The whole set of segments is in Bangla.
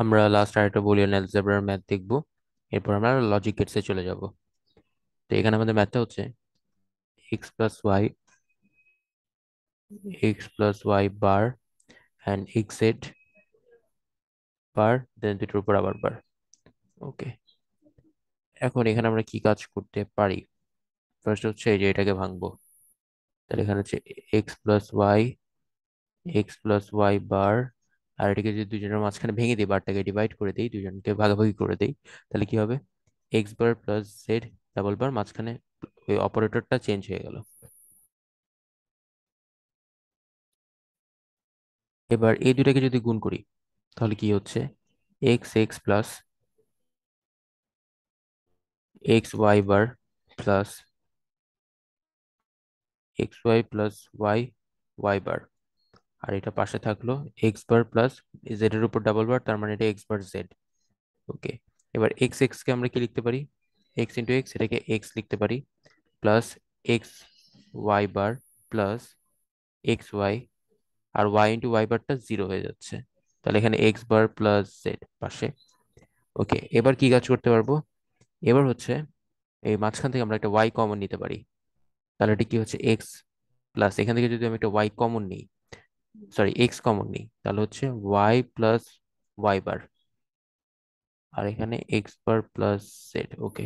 আমরা লাস্ট আরেকটা বুলিয়ান অ্যালজেব্রার ম্যাথ দেখবো, এরপর আমরা লজিক গেটসে চলে যাব। তো এখানে আমাদের ম্যাথটা হচ্ছে x plus y bar and x z বার, দেন দুটোর উপর আবার বার। ওকে, এখন এখানে আমরা কি কাজ করতে পারি? ফার্স্ট হচ্ছে এই যে এটাকে ভাঙবো। তাহলে এখানে হচ্ছে x plus y বার, আর এটাকে যদি দুজনের মাঝখানে ভেঙে দিই, বারটাকে ডিভাইড করে দিই, দুজনকে ভাগাভাগি করে দিই, তাহলে কি হবে? X bar plus Z double বার, মাঝখানে ওই অপারেটরটা চেঞ্জ হয়ে গেল। এবার এই দুটাকে যদি গুণ করি, তাহলে কি হচ্ছে? X x plus x y bar plus x y plus y y bar, আর এটা পাশে থাকলো এক্স বার প্লাস জেড এর উপর ডাবল বার, তার মানে এটা এক্স বার জেড। ওকে, এবার এক্স এক্স কে আমরা কি লিখতে পারি? এক্স ইন্টু এক্স, এটাকে এক্স লিখতে পারি, plus x y bar plus x Y, আর ওয়াই ইন্টু ওয়াই বারটা জিরো হয়ে যাচ্ছে, তাহলে এখানে এক্স বার প্লাস জেড পাশে। ওকে, এবার কি কাজ করতে পারবো? এবার হচ্ছে এই মাঝখান থেকে আমরা একটা ওয়াই কমন নিতে পারি, তাহলে এটা কি হচ্ছে? এক্স প্লাস, এখান থেকে যদি আমি একটা ওয়াই কমন নিই, সরি এক্স কমন নিই, তাহলে হচ্ছে ওয়াই প্লাস ওয়াই বার, আর এখানে এক্স বার প্লাস জেড। ওকে,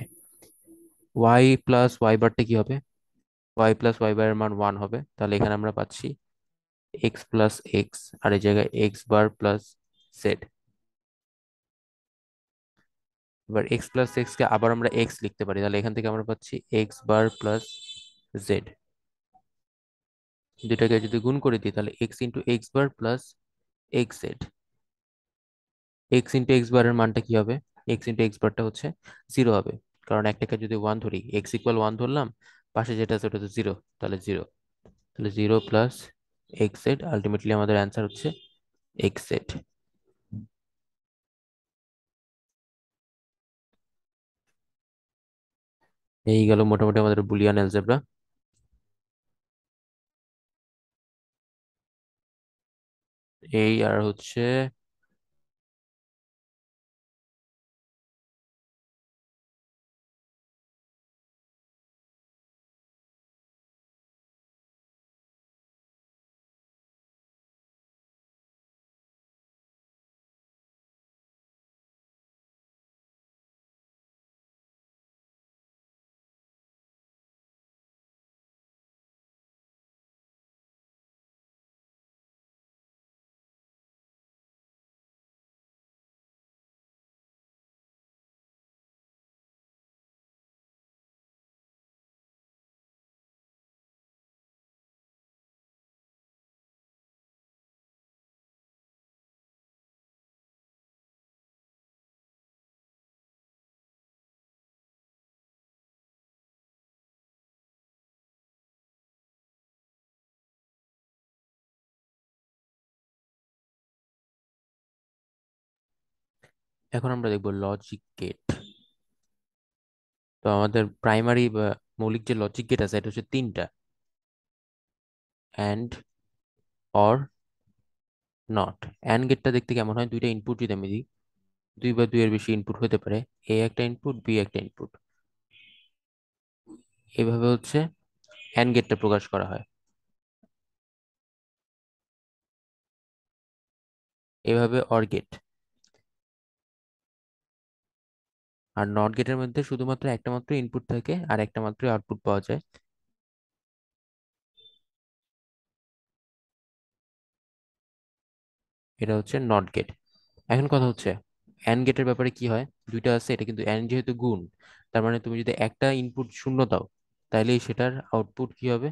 ওয়াই প্লাস ওয়াই বারটা কি হবে? ওয়াই প্লাস ওয়াই বার এর মান ওয়ান হবে, তাহলে এখানে আমরা পাচ্ছি এক্স প্লাস এক্স, আর এই জায়গায় এক্স বার প্লাস জেড। এবার এক্স প্লাস এক্স কে আবার আমরা এক্স লিখতে পারি, তাহলে এখান থেকে আমরা পাচ্ছি এক্স বার প্লাস জেড। দুটাকে যদি গুণ করে দিই, তাহলে x into x bar plus x z. X into x বারের মানটা কি হবে? এক্স ইন্টু এক্স বারটা হচ্ছে জিরো হবে, কারণ একটাকে যদি ওয়ান ধরি, এক্স ইকুয়াল ওয়ান ধরলাম, পাশে যেটা আছে ওটা তো জিরো, তাহলে জিরো। তাহলে zero plus x Z, ultimately আমাদের অ্যান্সার হচ্ছে এক্স জেড। এই গেল মোটামুটি আমাদের বুলিয়ান অ্যালজেব্রা। এই আর হচ্ছে এখন আমরা দেখবো লজিক গেট। তো আমাদের প্রাইমারি বা মৌলিক যে লজিক গেট আছে এটা হচ্ছে তিনটা: অ্যান্ড, অর, নট। অ্যান্ড গেটটা দেখতে কেমন হয়? দুইটা ইনপুট যদি আমি দিই, দুই বা দুইয়ের বেশি ইনপুট হতে পারে, এ একটা ইনপুট, বি একটা ইনপুট, এইভাবে হচ্ছে অ্যান্ড গেটটা প্রকাশ করা হয়। এভাবে অর গেট। আর নট গেটের মধ্যে শুধুমাত্র একটা মাত্র ইনপুট থাকে আর একটা মাত্র আউটপুট পাওয়া যায়। এটা হচ্ছে নট গেট। এখন কথা হচ্ছে অ্যান্ড গেটের ব্যাপারে কি হয়? দুইটা আছে, এটা কিন্তু অ্যান্ড যেহেতু গুণ, তার মানে তুমি যদি একটা ইনপুট শূন্য দাও, তাহলেই সেটার আউটপুট কি হবে?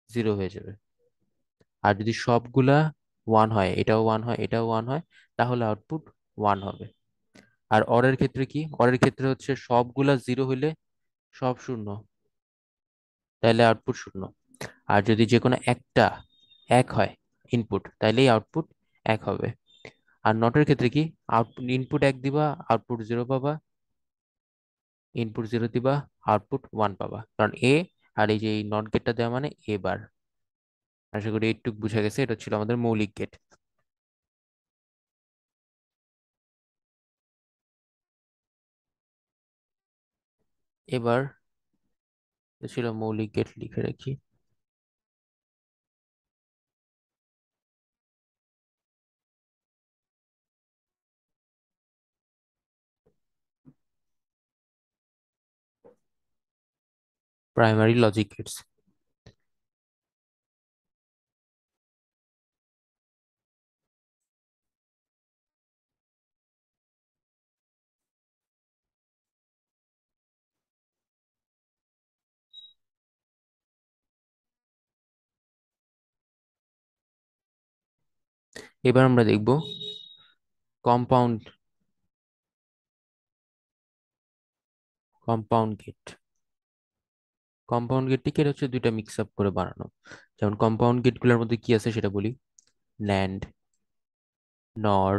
জিরো হয়ে যাবে। আর যদি সবগুলা ওয়ান হয়, এটাও ওয়ান হয়, এটাও ওয়ান হয়, তাহলে আউটপুট ওয়ান হবে। আর অরের ক্ষেত্রে কি, অরের ক্ষেত্রে হচ্ছে সবগুলা জিরো হইলে সব শূন্য, তাহলে আউটপুট শূন্য। আর যদি যে কোনো একটা এক হয় ইনপুট, তাইলেই আউটপুট এক হবে। আর নটের ক্ষেত্রে কি, আউটপুট ইনপুট এক দিবা আউটপুট জিরো পাবা, ইনপুট জিরো দিবা আউটপুট ওয়ান পাবা, কারণ এ আর এই যে এই নট গেটটা দেওয়া মানে এ বার। আশা করি এইটুক বুঝা গেছে, এটা ছিল আমাদের মৌলিক গেট। এবার এটা ছিল মৌলিক গেট, লিখে রাখি। Primary logic gates. এবার আমরা দেখব কম্পাউন্ড কম্পাউন্ড গেট। কম্পাউন্ড গেটটিকে হচ্ছে দুইটা মিক্স আপ করে বানানো। যেমন কম্পাউন্ড গেটগুলোর মধ্যে কি আছে সেটা বলি। ন্যান্ড, নর,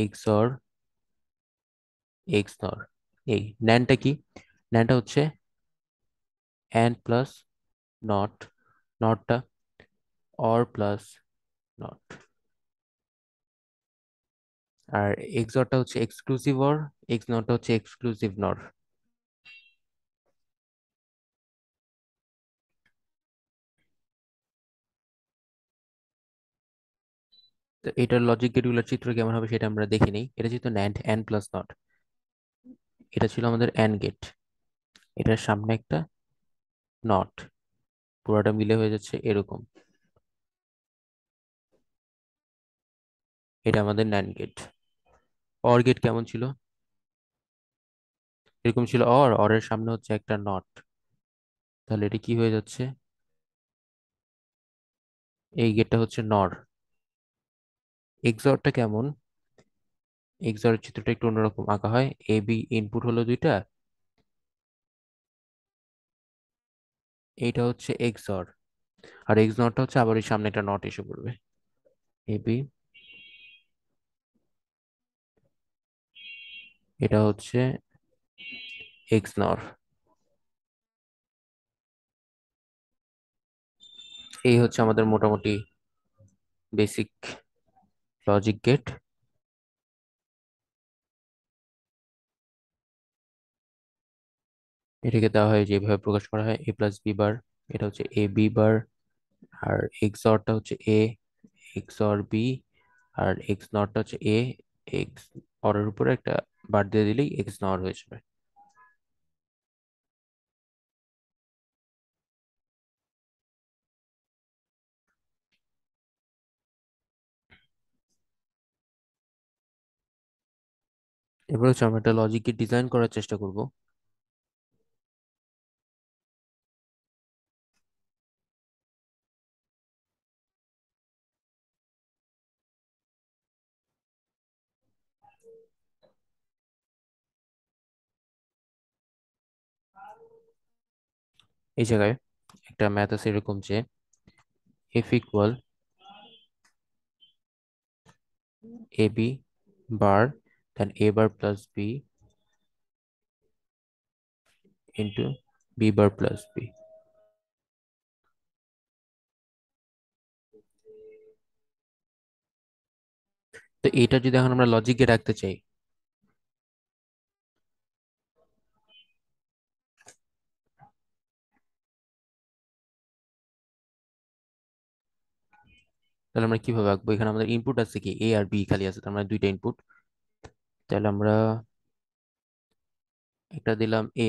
এক্সঅর, এক্সনর। এই ন্যান্ডটা কি, ন্যান্ডটা হচ্ছে অ্যান্ড প্লাস নট, নটটা অর প্লাস নট। আর এক্সঅরটা হচ্ছে এক্সক্লুসিভ অর, এক্স নটটা হচ্ছে এক্সক্লুসিভ নর। তো এটার লজিক গেটগুলোর চিত্র কেমন হবে সেটা আমরা দেখে নিই। এটা যেহেতু ন্যান্ড অ্যান্ড প্লাস নট, এটা ছিল আমাদের অ্যান্ড গেট, এটার সামনে একটা নট, পুরোটা মিলে হয়ে যাচ্ছে এরকম। এটা আমাদের ন্যান্ড গেট। অর গেট কেমন ছিল, এরকম ছিল, অর অরের সামনে হচ্ছে একটা নট, তাহলে এটা কি হয়ে যাচ্ছে, এই গেটটা হচ্ছে নর। এক্সঅরটা কেমন, এক্সঅর চিত্রটা একটু অন্যরকম আঁকা হয়। এ বি ইনপুট হলো দুইটা, এইটা হচ্ছে এক্সঅর, আর এক্স নটটা হচ্ছে আবার এই সামনে একটা নট এসে পড়বে। এ বি, এটা হচ্ছে এক্স নর। এই হচ্ছে আমাদের মোটামুটি বেসিক লজিক গেট। এটাকে দেওয়া হয় যেভাবে প্রকাশ করা হয় এ প্লাস বি বার, এটা হচ্ছে এ বি বার। আর এক্স অরটা হচ্ছে এ এক্স অর বি, আর এক্স নটটা হচ্ছে এ এক্স অরের উপরে একটা বার দিয়ে দিলেই এক্স নর হয়ে যাবে। এবার হচ্ছে আমরা একটা লজিককে ডিজাইন করার চেষ্টা করব। এই জায়গায় একটা ম্যাথ আছে এরকম যে F equal A b bar, then a bar plus b into b bar plus b. তো এটা যদি এখন আমরা লজিকে রাখতে চাই, তাহলে আমরা কিভাবে আঁকবো, এখানে আমাদের ইনপুট আছে কি এ আর বি খালি আছে, তার মানে দুইটা ইনপুট। তাহলে আমরা একটা দিলাম এ,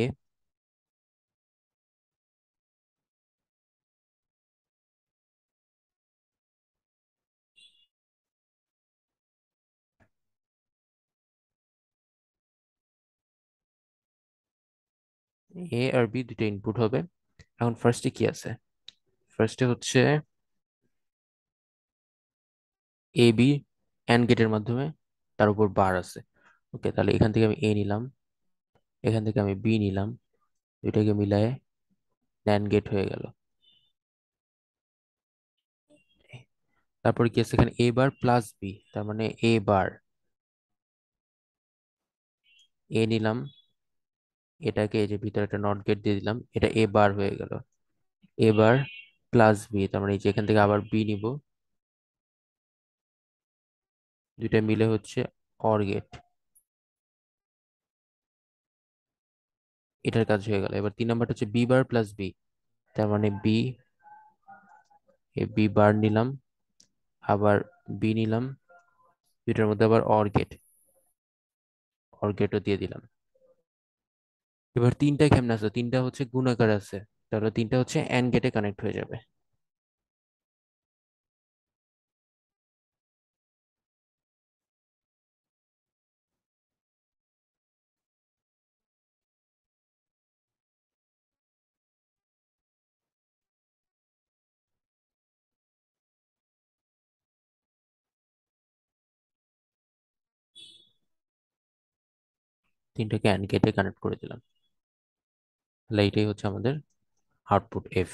এ আর বি দুটো ইনপুট হবে। এখন ফার্স্টে কি আছে, ফার্স্টে হচ্ছে এ বি অ্যান্ড গেটের মাধ্যমে তার উপর বার আছে। ওকে, তাহলে এখান থেকে আমি এ নিলাম, এখান থেকে আমি বি নিলাম, দুইটাকে মিলায়ে ন্যান্ড গেট হয়ে গেল। তারপরে কি আছে এখানে, এ বার প্লাস বি, তার মানে এ বার, এ নিলাম, এটাকে এই যে ভিতরে একটা নট গেট দিয়ে দিলাম, এটা এ বার হয়ে গেল। এ বার প্লাস বি, তার মানে এই যে এখান থেকে আবার বি নিব, দুইটা মিলে হচ্ছে অর গেট। এটার কাজ হয়ে গেল। এবার 3 নাম্বারটা হচ্ছে বি বার প্লাস বি, তার মানে বি, এ বি বার নিলাম, আবার বি নিলাম, দুইটার মধ্যে আবার অর গেট, অর গেটও দিয়ে দিলাম। এবার তিনটা কেমনে আছে, তিনটা হচ্ছে গুণাকার আছে, তাহলে তিনটা হচ্ছে এন্ড গেটে কানেক্ট হয়ে যাবে। তিনটাকে এন্ড গেটে কানেক্ট করে দিলাম, তাহলে এইটাই হচ্ছে আমাদের আউটপুট এফ।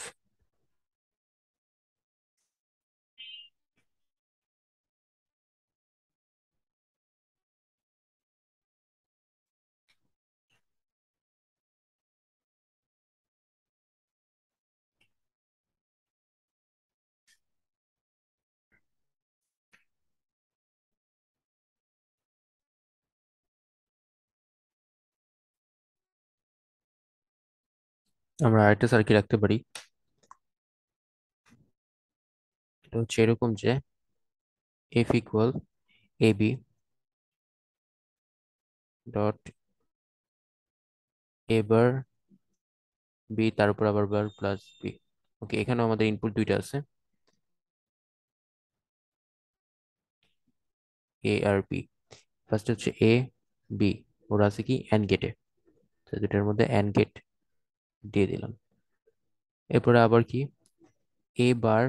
আমরা আরেকটা সার্কিট রাখতে পারি, এটা হচ্ছে এরকম যে F equal A B dot A bar B, তার উপর আবার বার প্লাস বি। ওকে, এখানেও আমাদের ইনপুট দুইটা আছে, এ আর বি। ফার্স্ট হচ্ছে এ বি, ওরা আছে কি অ্যান্ড গেটে, তো দুটার মধ্যে অ্যান্ড গেট দিয়ে দিলাম। এরপরে আবার কি, এ বার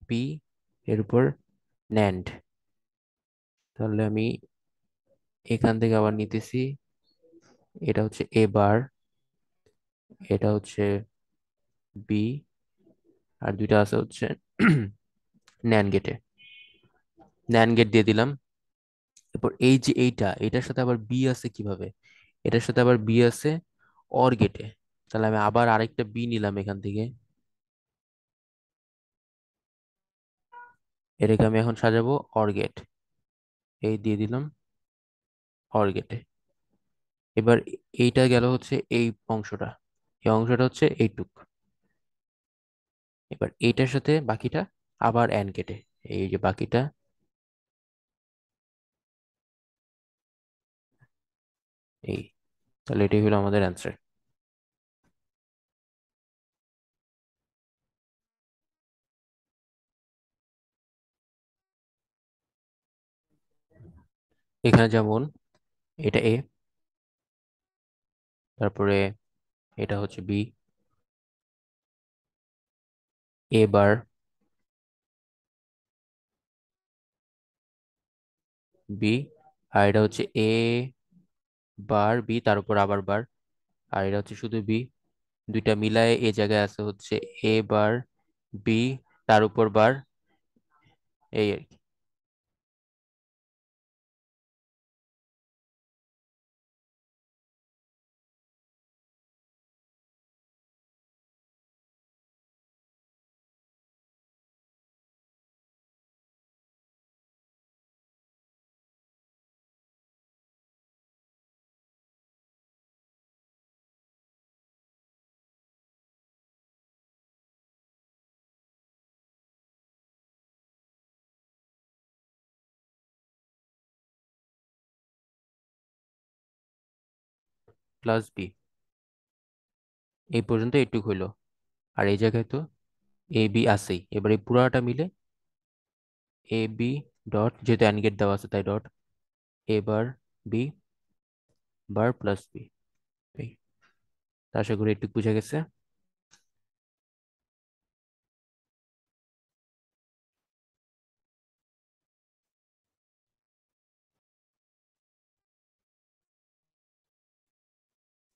বি এর উপর ন্যান্ড, তাহলে আমি এখান থেকে আবার নিতেছি, এটা হচ্ছে এ বার, এটা হচ্ছে বি, আর দুইটা আছে হচ্ছে ন্যান্ড গেটে, ন্যান্ড গেট দিয়ে দিলাম। এরপর এই যে এটার সাথে আবার বি আছে কিভাবে, এটার সাথে আবার বি আছে অর গেটে, তাহলে আমি আবার আরেকটা বি নিলাম এখান থেকে, এটাকে আমি এখন সাজাবো অর গেট, এই দিয়ে দিলাম অর গেটে। এবার এইটা গেল হচ্ছে এই অংশটা, এই অংশটা হচ্ছে এইটুক। এবার এইটার সাথে বাকিটা আবার অ্যান্ড গেটে, এই যে বাকিটা, এই, তাহলে এটাই হলো আমাদের অ্যান্সার। এখানে যেমন এটা এ, তারপরে এটা হচ্ছে বি, এ বার বি, আর এটা হচ্ছে এ বার বি তার উপর আবার বার, আর এটা হচ্ছে শুধু বি, দুইটা মিলায়ে এই জায়গায় আছে হচ্ছে এ বার বি তার উপর বার, এই আর কি। প্লাস বি, এই পর্যন্ত এইটুক হইলো, আর এই জায়গায় তো এ বি আছেই, এবার এই পুরাটা মিলে এ বি ডট, যেহেতু অ্যান্ড গেট দেওয়া আছে তাই dot A bar B bar plus B. এই, তা আশা করি একটু বুঝা গেছে।